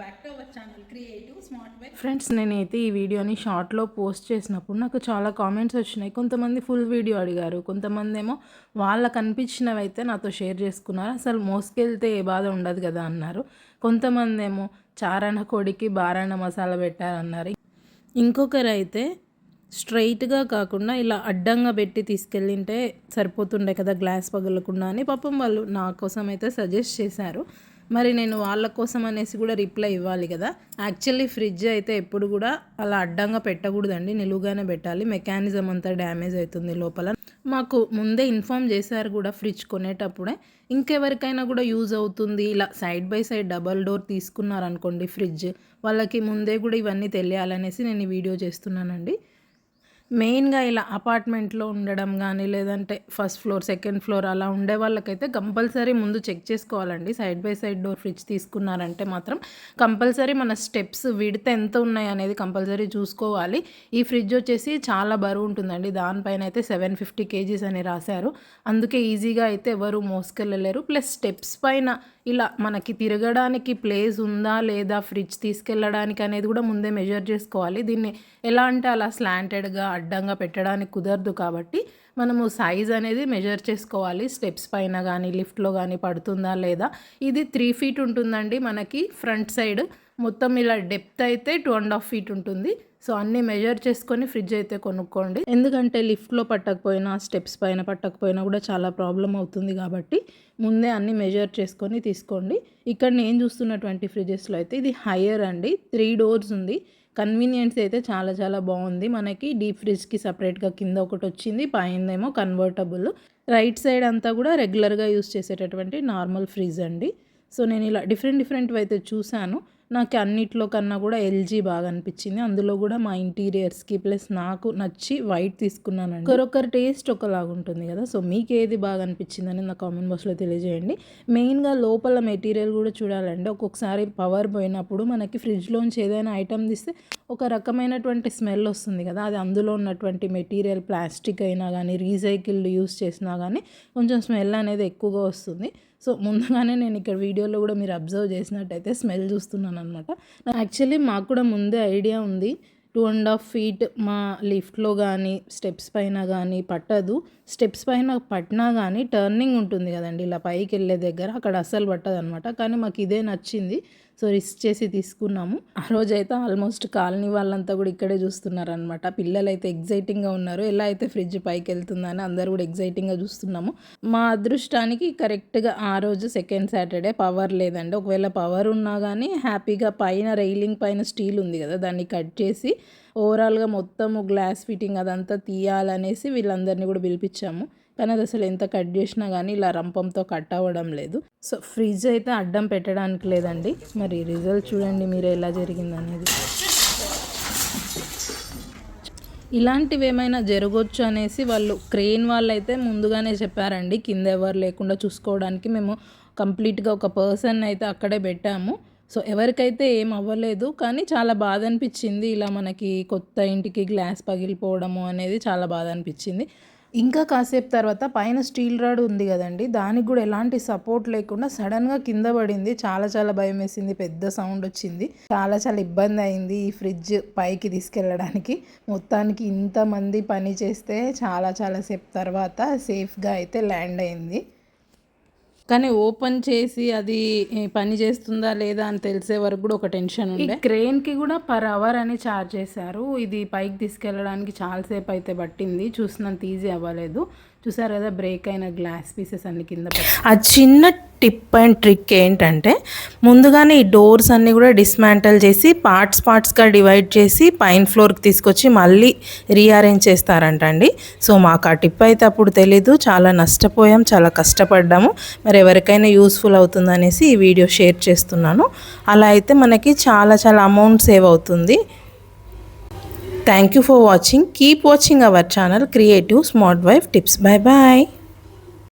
Back to our channel creative smart way. Friends, నేనైతే ఈ వీడియోని షార్ట్లో పోస్ట్ చేసినప్పుడు నాకు చాలా కామెంట్స్ వచ్చినాయి. కొంతమంది ఫుల్ వీడియో అడిగారు, కొంతమంది ఏమో వాళ్ళకు అనిపించినవి అయితే నాతో షేర్ చేసుకున్నారు. అసలు మోసుకెళ్తే ఏ బాధ ఉండదు కదా అన్నారు. కొంతమంది ఏమో చారణ కోడికి బారణ మసాలా పెట్టారన్నారు. ఇంకొకరు అయితే స్ట్రైట్గా కాకుండా ఇలా అడ్డంగా పెట్టి తీసుకెళ్ళింటే సరిపోతుండే కదా గ్లాస్ పగలకుండా అని పాపం వాళ్ళు నా కోసం అయితే సజెస్ట్ చేశారు. మరి నేను వాళ్ళ కోసం అనేసి కూడా రిప్లై ఇవ్వాలి కదా. యాక్చువల్లీ ఫ్రిడ్జ్ అయితే ఎప్పుడు కూడా అలా అడ్డంగా పెట్టకూడదండి, నిలువుగానే పెట్టాలి. మెకానిజం అంతా డ్యామేజ్ అవుతుంది లోపల. మాకు ముందే ఇన్ఫామ్ చేశారు కూడా ఫ్రిడ్జ్ కొనేటప్పుడే. ఇంకెవరికైనా కూడా యూజ్ అవుతుంది, ఇలా side by side double door తీసుకున్నారనుకోండి ఫ్రిడ్జ్, వాళ్ళకి ముందే కూడా ఇవన్నీ తెలియాలనేసి నేను ఈ వీడియో చేస్తున్నానండి. మెయిన్గా ఇలా అపార్ట్మెంట్లో ఉండడం కానీ లేదంటే ఫస్ట్ ఫ్లోర్ సెకండ్ ఫ్లోర్ అలా ఉండే వాళ్ళకైతే కంపల్సరీ ముందు చెక్ చేసుకోవాలండి. Side by side door fridge తీసుకున్నారంటే మాత్రం కంపల్సరీ మన స్టెప్స్ విడత ఎంత ఉన్నాయి అనేది కంపల్సరీ చూసుకోవాలి. ఈ ఫ్రిడ్జ్ వచ్చేసి చాలా బరువు ఉంటుందండి, దానిపైన అయితే 750 kgs అని రాశారు. అందుకే ఈజీగా అయితే ఎవరు మోసుకెళ్ళలేరు. ప్లస్ స్టెప్స్ పైన ఇలా మనకి తిరగడానికి ప్లేస్ ఉందా లేదా ఫ్రిడ్జ్ తీసుకెళ్ళడానికి అనేది కూడా ముందే మెజర్ చేసుకోవాలి. దీన్ని ఎలా అంటే అలా స్లాంటెడ్గా అడ్డంగా పెట్టడానికి కుదరదు కాబట్టి మనము సైజ్ అనేది మెజర్ చేసుకోవాలి. స్టెప్స్ పైన కానీ లిఫ్ట్లో కానీ పడుతుందా లేదా. ఇది 3 feet ఉంటుందండి మనకి ఫ్రంట్ సైడ్. మొత్తం ఇలా డెప్త్ అయితే 2.5 feet ఉంటుంది. సో అన్నీ మెజర్ చేసుకొని ఫ్రిడ్జ్ అయితే కొనుక్కోండి. ఎందుకంటే లిఫ్ట్లో పట్టకపోయినా స్టెప్స్ పైన పట్టకపోయినా కూడా చాలా ప్రాబ్లం అవుతుంది కాబట్టి ముందే అన్నీ మెజర్ చేసుకొని తీసుకోండి. ఇక్కడ నేను చూస్తున్నటువంటి ఫ్రిడ్జెస్లో అయితే ఇది హయ్యర్ అండి, 3 doors ఉంది. కన్వీనియన్స్ అయితే చాలా చాలా బాగుంది. మనకి డీప్ ఫ్రిడ్జ్కి సపరేట్గా కింద ఒకటి వచ్చింది, పైన ఏమో కన్వర్టబుల్. రైట్ సైడ్ అంతా కూడా రెగ్యులర్గా యూస్ చేసేటటువంటి నార్మల్ ఫ్రిడ్జ్ అండి. సో నేను ఇలా డిఫరెంట్ అయితే చూశాను. నాకు అన్నిట్లో కన్నా కూడా ఎల్జీ బాగా అనిపించింది. అందులో కూడా మా ఇంటీరియర్స్కి ప్లస్ నాకు నచ్చి వైట్ తీసుకున్నానండి. ఒకరొకరు టేస్ట్ ఒకలాగా ఉంటుంది కదా. సో మీకు ఏది బాగా అనిపించింది అని నా కామెంట్ బాక్స్లో తెలియజేయండి. మెయిన్గా లోపల మెటీరియల్ కూడా చూడాలండి. ఒక్కొక్కసారి పవర్ పోయినప్పుడు మనకి ఫ్రిడ్జ్లోంచి ఏదైనా ఐటమ్ తీస్తే ఒక రకమైనటువంటి స్మెల్ వస్తుంది కదా, అది అందులో ఉన్నటువంటి మెటీరియల్ ప్లాస్టిక్ అయినా కానీ రీసైకిల్డ్ యూస్ చేసినా కానీ కొంచెం స్మెల్ అనేది ఎక్కువగా వస్తుంది. సో ముందుగానే నేను ఇక్కడ వీడియోలో కూడా మీరు అబ్జర్వ్ చేసినట్టయితే స్మెల్ చూస్తున్నాను అనమాట. యాక్చువల్లీ మాకు కూడా ముందే ఐడియా ఉంది 2.5 feet మా లిఫ్ట్లో కానీ స్టెప్స్ పైన కానీ పట్టదు. స్టెప్స్ పైన పట్టినా కానీ టర్నింగ్ ఉంటుంది కదండి ఇలా పైకి వెళ్ళే దగ్గర, అక్కడ అస్సలు పట్టదు అనమాట. కానీ మాకు ఇదే నచ్చింది, సో రిస్క్ చేసి తీసుకున్నాము. ఆ రోజైతే ఆల్మోస్ట్ కాలనీ వాళ్ళంతా కూడా ఇక్కడే చూస్తున్నారనమాట. పిల్లలు అయితే ఎగ్జైటింగ్గా ఉన్నారు, ఎలా అయితే ఫ్రిడ్జ్ పైకి వెళ్తుందని అందరూ కూడా ఎగ్జైటింగ్గా చూస్తున్నాము. మా అదృష్టానికి కరెక్ట్గా ఆ రోజు సెకండ్ సాటర్డే పవర్ లేదండి. ఒకవేళ పవర్ ఉన్నా కానీ హ్యాపీగా పైన రైలింగ్ పైన స్టీల్ ఉంది కదా, దాన్ని కట్ చేసి ఓవరాల్గా మొత్తము గ్లాస్ ఫిట్టింగ్ అదంతా తీయాలనేసి వీళ్ళందరినీ కూడా పిలిపించాము. కానీ అది అసలు ఎంత కట్ చేసినా కానీ ఇలా రంపంతో కట్ అవ్వడం లేదు. సో ఫ్రిడ్జ్ అయితే అడ్డం పెట్టడానికి లేదండి. మరి రిజల్ట్ చూడండి మీరు ఎలా జరిగిందనేది. ఇలాంటివి ఏమైనా జరగవచ్చు అనేసి వాళ్ళు క్రెయిన్ వాళ్ళు అయితే ముందుగానే చెప్పారండి. కింద ఎవరు లేకుండా చూసుకోవడానికి మేము కంప్లీట్గా ఒక పర్సన్ అయితే అక్కడే పెట్టాము. సో ఎవరికైతే ఏం అవ్వలేదు, కానీ చాలా బాధ అనిపించింది. ఇలా మనకి కొత్త ఇంటికి గ్లాస్ పగిలిపోవడము అనేది చాలా బాధ అనిపించింది. ఇంకా కాసేపు తర్వాత పైన స్టీల్ రాడ్ ఉంది కదండి, దానికి కూడా ఎలాంటి సపోర్ట్ లేకుండా సడన్గా కింద పడింది. చాలా భయం వేసింది, పెద్ద సౌండ్ వచ్చింది, చాలా ఇబ్బంది అయింది ఈ ఫ్రిడ్జ్ పైకి తీసుకెళ్ళడానికి. మొత్తానికి ఇంతమంది పని చేస్తే చాలా సేపు తర్వాత సేఫ్గా అయితే ల్యాండ్ అయింది. కానీ ఓపెన్ చేసి అది పని చేస్తుందా లేదా అని తెలిసే వరకు కూడా ఒక టెన్షన్ ఉండే. క్రెయిన్కి కూడా per hour అని ఛార్జ్ చేశారు. ఇది పైకి తీసుకెళ్ళడానికి చాలాసేపు అయితే పట్టింది, చూసినంత ఈజీ అవ్వలేదు. చూసారు కదా బ్రేక్ అయిన గ్లాస్ పీసెస్ అన్ని కింద. ఆ చిన్న టిప్ అండ్ ట్రిక్ ఏంటంటే ముందుగానే ఈ డోర్స్ అన్నీ కూడా డిస్మాంటల్ చేసి పార్ట్స్గా డివైడ్ చేసి పైన ఫ్లోర్కి తీసుకొచ్చి మళ్ళీ రీఅరేంజ్ చేస్తారంటండి. సో మాకు ఆ టిప్ అయితే అప్పుడు తెలీదు, చాలా నష్టపోయాం, చాలా కష్టపడ్డాము. మరి ఎవరికైనా యూస్ఫుల్ అవుతుందనేసి ఈ వీడియో షేర్ చేస్తున్నాను. అలా అయితే మనకి చాలా అమౌంట్ సేవ్ అవుతుంది. Thank you for watching. Keep watching our channel Creative Smart Wife Tips. Bye bye.